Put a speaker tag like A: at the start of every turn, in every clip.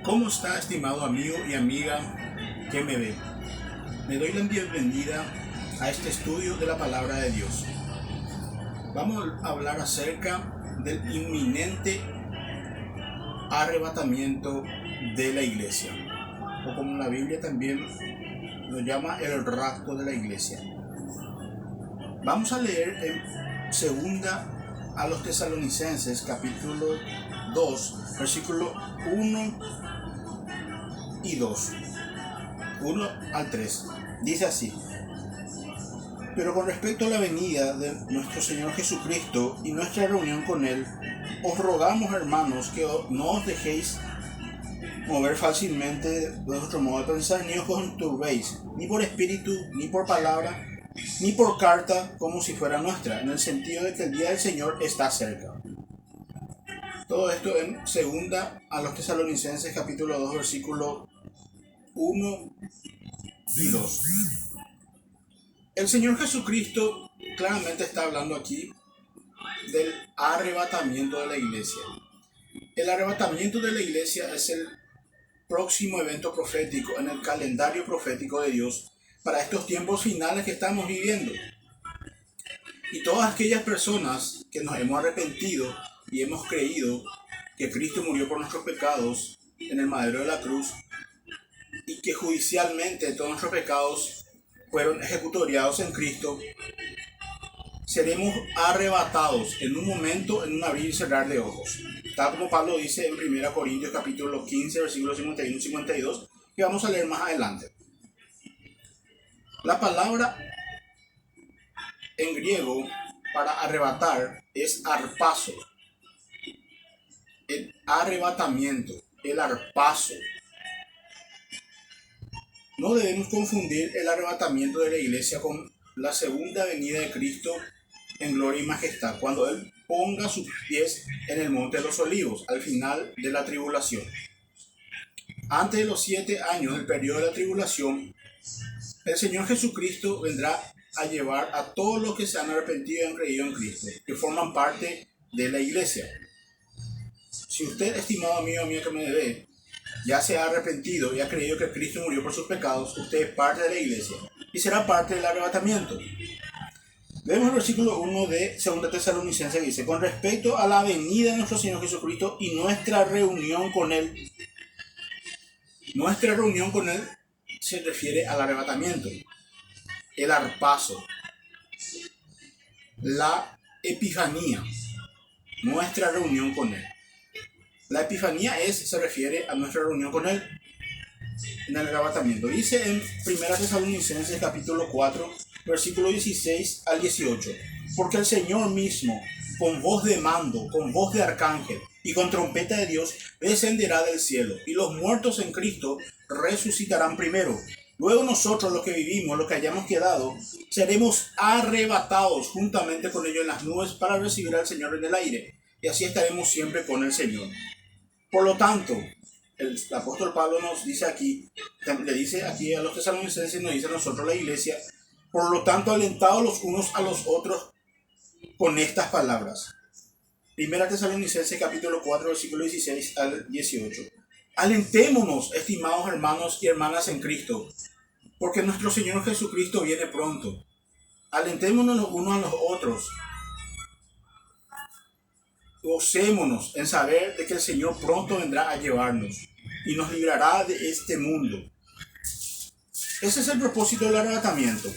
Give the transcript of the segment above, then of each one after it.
A: ¿Cómo está, estimado amigo y amiga que me ve? Le doy la bienvenida a este estudio de la palabra de Dios. Vamos a hablar acerca del inminente arrebatamiento de la iglesia, o como la Biblia también lo llama, el rapto de la iglesia. Vamos a leer en segunda a los Tesalonicenses, capítulo 2, versículo 1 y 2, 1 al 3. Dice así: pero con respecto a la venida de nuestro Señor Jesucristo y nuestra reunión con Él, os rogamos, hermanos, que no os dejéis mover fácilmente de vuestro modo de pensar, ni os conturbéis, ni por espíritu, ni por palabra, ni por carta, como si fuera nuestra, en el sentido de que el día del Señor está cerca. Todo esto en segunda a los Tesalonicenses, capítulo 2, versículo 1 y 2. El Señor Jesucristo claramente está hablando aquí del arrebatamiento de la iglesia. El arrebatamiento de la iglesia es el próximo evento profético en el calendario profético de Dios para estos tiempos finales que estamos viviendo. Y todas aquellas personas que nos hemos arrepentido y hemos creído que Cristo murió por nuestros pecados en el madero de la cruz, y que judicialmente todos nuestros pecados fueron ejecutoriados en Cristo, seremos arrebatados en un momento, en un abrir y cerrar de ojos. Tal como Pablo dice en 1 Corintios capítulo 15, versículos 51 y 52, que vamos a leer más adelante. La palabra en griego para arrebatar es arpazo. El arrebatamiento, el arpazo. No debemos confundir el arrebatamiento de la iglesia con la segunda venida de Cristo en gloria y majestad, cuando Él ponga sus pies en el monte de los olivos, al final de la tribulación. Antes de los 7 años del periodo de la tribulación, el Señor Jesucristo vendrá a llevar a todos los que se han arrepentido y han creído en Cristo, que forman parte de la iglesia. Si usted, estimado amigo mío que me ve, ya se ha arrepentido y ha creído que Cristo murió por sus pecados, usted es parte de la iglesia y será parte del arrebatamiento. Vemos el versículo 1 de 2 Tesalonicenses que dice: con respecto a la venida de nuestro Señor Jesucristo y nuestra reunión con Él. Nuestra reunión con Él se refiere al arrebatamiento, el arpazo, la epifanía, nuestra reunión con Él. La epifanía se refiere a nuestra reunión con Él en el arrebatamiento. Dice en 1 Tesalonicenses capítulo 4, versículo 16 al 18: porque el Señor mismo, con voz de mando, con voz de arcángel y con trompeta de Dios, descenderá del cielo, y los muertos en Cristo resucitarán primero. Luego nosotros, los que vivimos, los que hayamos quedado, seremos arrebatados juntamente con ellos en las nubes para recibir al Señor en el aire, y así estaremos siempre con el Señor. Por lo tanto, el apóstol Pablo nos dice aquí, le dice aquí a los tesalonicenses, nos dice a nosotros, la iglesia: por lo tanto, alentados los unos a los otros con estas palabras. 1 Tesalonicenses capítulo 4, versículo 16 al 18. Alentémonos, estimados hermanos y hermanas en Cristo, porque nuestro Señor Jesucristo viene pronto. Alentémonos los unos a los otros. Gocémonos en saber de que el Señor pronto vendrá a llevarnos y nos librará de este mundo. Ese es el propósito del arrebatamiento.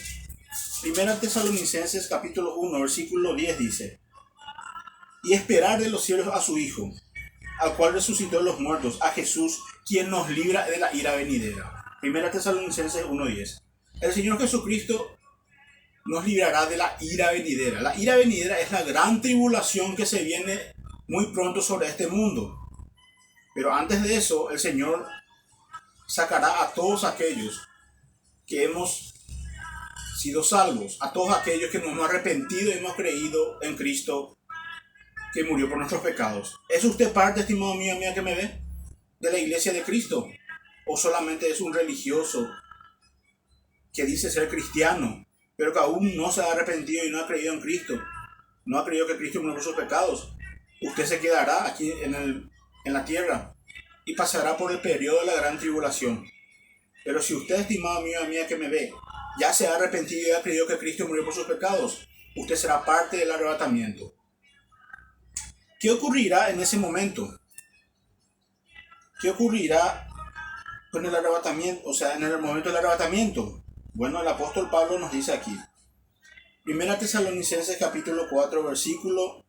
A: 1 Tesalonicenses capítulo 1, versículo 10 dice: y esperar de los cielos a su Hijo, al cual resucitó de los muertos, a Jesús, quien nos libra de la ira venidera. 1 Tesalonicenses 1:10. El Señor Jesucristo nos librará de la ira venidera. La ira venidera es la gran tribulación que se viene muy pronto sobre este mundo. Pero antes de eso, el Señor sacará a todos aquellos que hemos sido salvos, a todos aquellos que nos hemos arrepentido y hemos creído en Cristo, que murió por nuestros pecados. ¿Es usted parte, estimado mío, mía que me ve, de la iglesia de Cristo? ¿O solamente es un religioso que dice ser cristiano, pero que aún no se ha arrepentido y no ha creído en Cristo? No ha creído que Cristo murió por sus pecados. usted se quedará aquí en la tierra y pasará por el periodo de la gran tribulación. Pero si usted, estimado amigo y amiga que me ve, ya se ha arrepentido y ha creído que Cristo murió por sus pecados, usted será parte del arrebatamiento. ¿Qué ocurrirá en ese momento? ¿Qué ocurrirá con el arrebatamiento? O sea, en el momento del arrebatamiento. Bueno, el apóstol Pablo nos dice aquí. Primera Tesalonicenses capítulo 4, versículo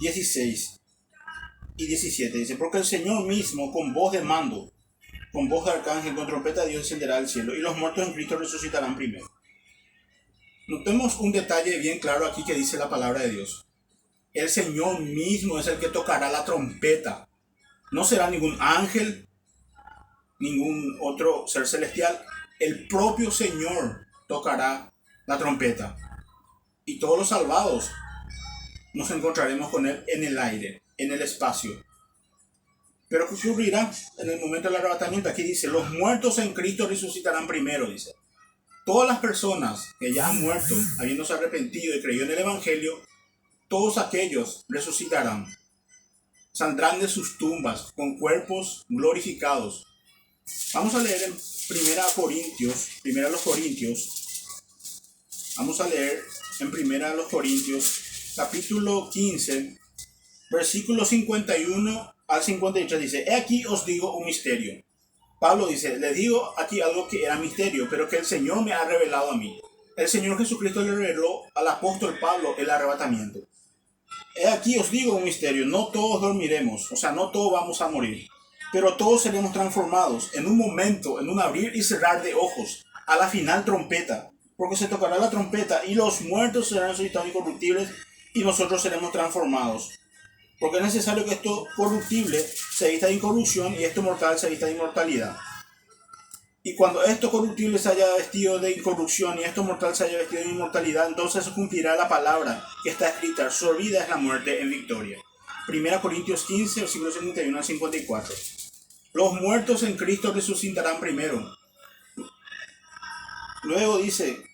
A: 16 y 17. Dice, porque el Señor mismo con voz de mando, con voz de arcángel, con trompeta de Dios descenderá al cielo, y los muertos en Cristo resucitarán primero. Notemos un detalle bien claro aquí que dice la palabra de Dios. El Señor mismo es el que tocará la trompeta. No será ningún ángel, ningún otro ser celestial. El propio Señor tocará la trompeta. Y todos los salvados nos encontraremos con Él en el aire, en el espacio. Pero ¿qué ocurrirá en el momento del arrebatamiento? Aquí dice, los muertos en Cristo resucitarán primero, dice. Todas las personas que ya han muerto, habiéndose arrepentido y creído en el Evangelio, todos aquellos resucitarán. Saldrán de sus tumbas con cuerpos glorificados. Vamos a leer en 1 Corintios. Vamos a leer en 1 Corintios, capítulo 15, versículo 51 al 53. Dice, he aquí os digo un misterio. Pablo dice, le digo aquí algo que era misterio, pero que el Señor me ha revelado a mí. El Señor Jesucristo le reveló al apóstol Pablo el arrebatamiento. He aquí os digo un misterio, no todos dormiremos, o sea, no todos vamos a morir, pero todos seremos transformados en un momento, en un abrir y cerrar de ojos, a la final trompeta, porque se tocará la trompeta y los muertos serán resucitados incorruptibles y nosotros seremos transformados. Porque es necesario que esto corruptible se vista de incorrupción y esto mortal se vista de inmortalidad. Y cuando esto corruptible se haya vestido de incorrupción y esto mortal se haya vestido de inmortalidad, entonces se cumplirá la palabra que está escrita, sorbida es la muerte en victoria. 1 Corintios 15, versículos 51 al 54. Los muertos en Cristo resucitarán primero. Luego dice,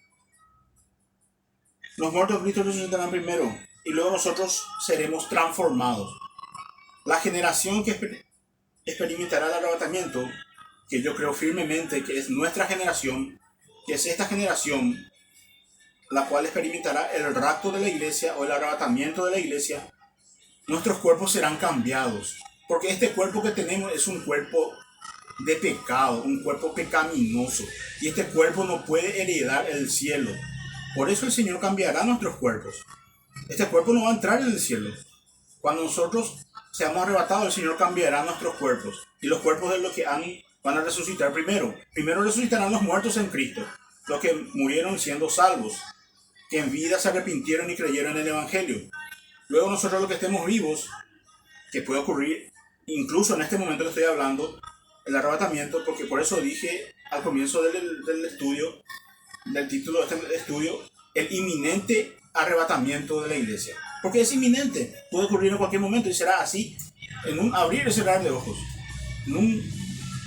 A: los muertos en Cristo resucitarán primero y luego nosotros seremos transformados. La generación que experimentará el arrebatamiento, que yo creo firmemente que es nuestra generación, que es esta generación, la cual experimentará el rapto de la iglesia o el arrebatamiento de la iglesia, nuestros cuerpos serán cambiados. Porque este cuerpo que tenemos es un cuerpo de pecado, un cuerpo pecaminoso. Y este cuerpo no puede heredar el cielo. Por eso el Señor cambiará nuestros cuerpos. Este cuerpo no va a entrar en el cielo. Cuando nosotros seamos arrebatados, el Señor cambiará nuestros cuerpos. Y los cuerpos de los que van a resucitar primero. Primero resucitarán los muertos en Cristo, los que murieron siendo salvos, que en vida se arrepintieron y creyeron en el Evangelio. Luego nosotros los que estemos vivos, que puede ocurrir incluso en este momento que estoy hablando, el arrebatamiento, porque por eso dije al comienzo del estudio, del título de este estudio, el inminente arrebatamiento de la iglesia. Porque es inminente, puede ocurrir en cualquier momento y será así, en un abrir y cerrar de ojos, en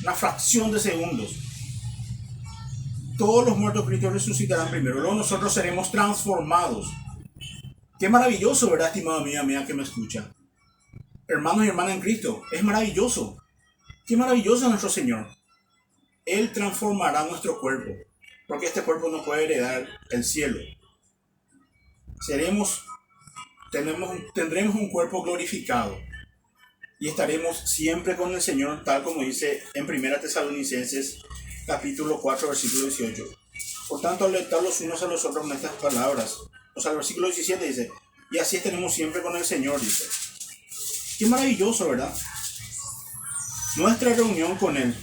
A: una fracción de segundos. Todos los muertos Cristo resucitarán primero, luego nosotros seremos transformados. Qué maravilloso, ¿verdad, estimado amigo, amiga que me escucha? Hermanos y hermanas en Cristo, es maravilloso. Qué maravilloso es nuestro Señor. Él transformará nuestro cuerpo, porque este cuerpo no puede heredar el cielo. Tendremos un cuerpo glorificado y estaremos siempre con el Señor, tal como dice en 1 Tesalonicenses capítulo 4, versículo 18. Por tanto, alertar los unos a los otros con estas palabras. O sea, el versículo 17 dice, y así estaremos siempre con el Señor, dice. Qué maravilloso, ¿verdad? Nuestra reunión con Él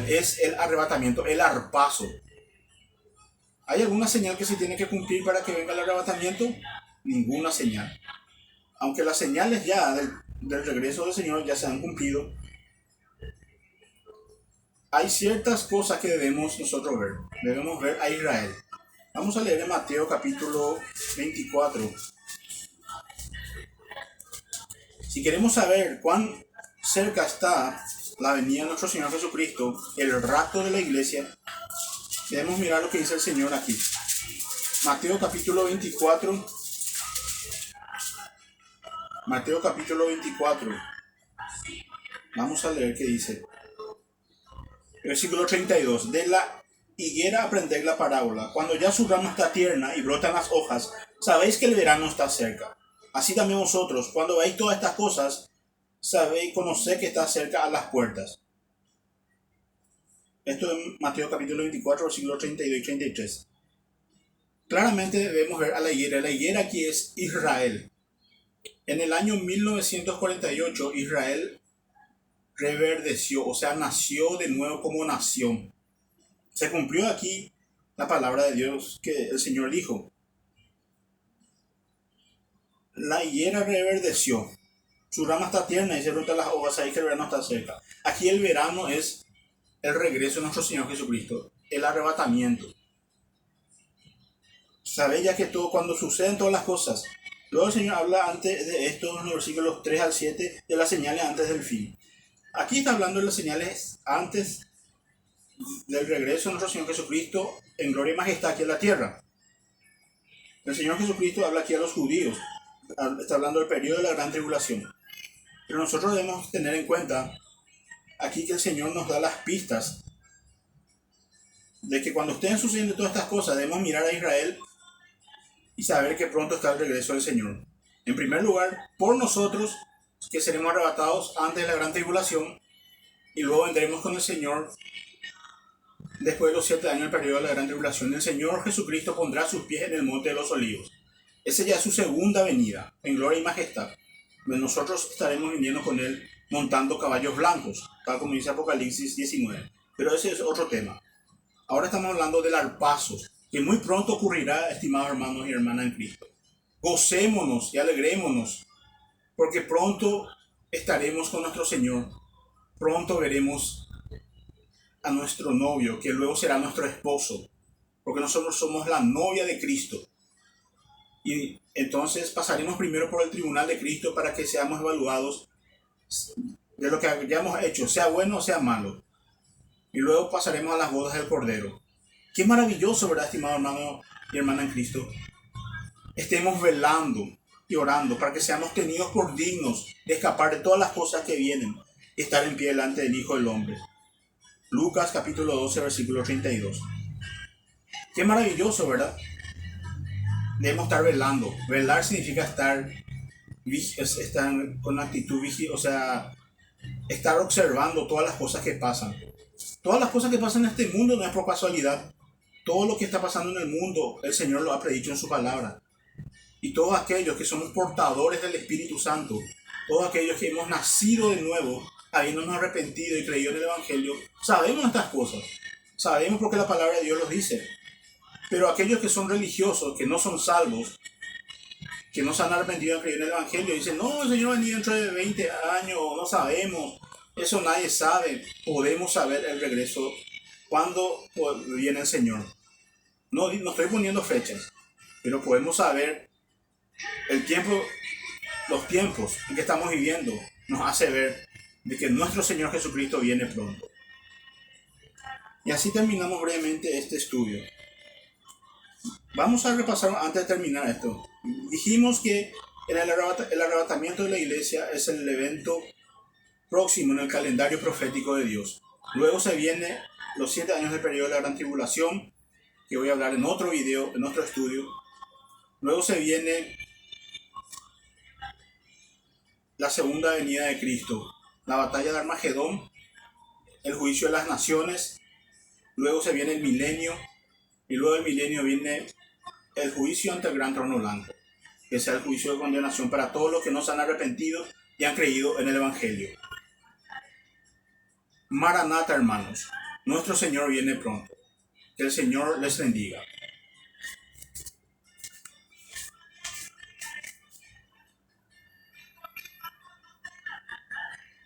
A: es el arrebatamiento, el arpazo. ¿Hay alguna señal que se tiene que cumplir para que venga el arrebatamiento? Ninguna señal. Aunque las señales ya del regreso del Señor ya se han cumplido, hay ciertas cosas que debemos nosotros ver. Debemos ver a Israel. Vamos a leer en Mateo capítulo 24. Si queremos saber cuán cerca está la venida de nuestro Señor Jesucristo, el rapto de la iglesia, debemos mirar lo que dice el Señor aquí. Mateo capítulo 24. Mateo capítulo 24. Vamos a leer qué dice. Versículo 32. De la higuera aprended la parábola. Cuando ya su rama está tierna y brotan las hojas, sabéis que el verano está cerca. Así también vosotros, cuando veis todas estas cosas, sabéis, conoced que está cerca a las puertas. Esto es Mateo capítulo 24, versículo 32 y 33. Claramente debemos ver a la higuera. La higuera aquí es Israel. En el año 1948, Israel reverdeció, o sea, nació de nuevo como nación. Se cumplió aquí la palabra de Dios que el Señor dijo. La higuera reverdeció. Su rama está tierna y se brotan las hojas, ahí que el verano está cerca. Aquí el verano es el regreso de nuestro Señor Jesucristo, el arrebatamiento. Sabéis ya que todo, cuando suceden todas las cosas, luego el Señor habla antes de esto, en los versículos 3 al 7, de las señales antes del fin. Aquí está hablando de las señales antes del regreso de nuestro Señor Jesucristo en gloria y majestad aquí en la tierra. El Señor Jesucristo habla aquí a los judíos, está hablando del periodo de la gran tribulación. Pero nosotros debemos tener en cuenta aquí que el Señor nos da las pistas de que cuando estén sucediendo todas estas cosas debemos mirar a Israel y saber que pronto está el regreso del Señor. En primer lugar, por nosotros que seremos arrebatados antes de la gran tribulación y luego vendremos con el Señor después de los 7 años del periodo de la gran tribulación. El Señor Jesucristo pondrá sus pies en el monte de los olivos. Esa ya es su segunda venida en gloria y majestad. Nosotros estaremos viniendo con Él montando caballos blancos, tal como dice Apocalipsis 19. Pero ese es otro tema. Ahora estamos hablando del arpazo, que muy pronto ocurrirá, estimados hermanos y hermanas en Cristo. Gocémonos y alegrémonos, porque pronto estaremos con nuestro Señor. Pronto veremos a nuestro novio, que luego será nuestro esposo, porque nosotros somos la novia de Cristo. Y entonces pasaremos primero por el tribunal de Cristo para que seamos evaluados de lo que hayamos hecho, sea bueno o sea malo. Y luego pasaremos a las bodas del Cordero. Qué maravilloso, ¿verdad, estimado hermano y hermana en Cristo? Estemos velando y orando para que seamos tenidos por dignos de escapar de todas las cosas que vienen y estar en pie delante del Hijo del Hombre. Lucas capítulo 12, versículo 32. Qué maravilloso, ¿verdad? Debemos estar velando. Velar significa estar con actitud vigil, o sea, estar observando todas las cosas que pasan. Todas las cosas que pasan en este mundo no es por casualidad. Todo lo que está pasando en el mundo, el Señor lo ha predicho en su palabra. Y todos aquellos que somos portadores del Espíritu Santo, todos aquellos que hemos nacido de nuevo, habiéndonos arrepentido y creído en el Evangelio, sabemos estas cosas. Sabemos porque la palabra de Dios los dice. Pero aquellos que son religiosos, que no son salvos, que no se han arrepentido y creído en el Evangelio, dicen, no, el Señor va a venir dentro de 20 años, no sabemos. Eso nadie sabe. Podemos saber el regreso cuando viene el Señor. No estoy poniendo fechas, pero podemos saber el tiempo, los tiempos en que estamos viviendo nos hace ver de que nuestro Señor Jesucristo viene pronto. Y así terminamos brevemente este estudio. Vamos a repasar antes de terminar esto. Dijimos que el arrebatamiento de la iglesia es el evento próximo en el calendario profético de Dios. Luego se viene los 7 años del periodo de la gran tribulación, que voy a hablar en otro video, en otro estudio. Luego se viene la segunda venida de Cristo, la batalla de Armagedón, el juicio de las naciones. Luego se viene el milenio, y luego del milenio viene el juicio ante el gran trono blanco, que sea el juicio de condenación para todos los que no se han arrepentido y han creído en el Evangelio. Maranata, hermanos, nuestro Señor viene pronto. Que el Señor les bendiga.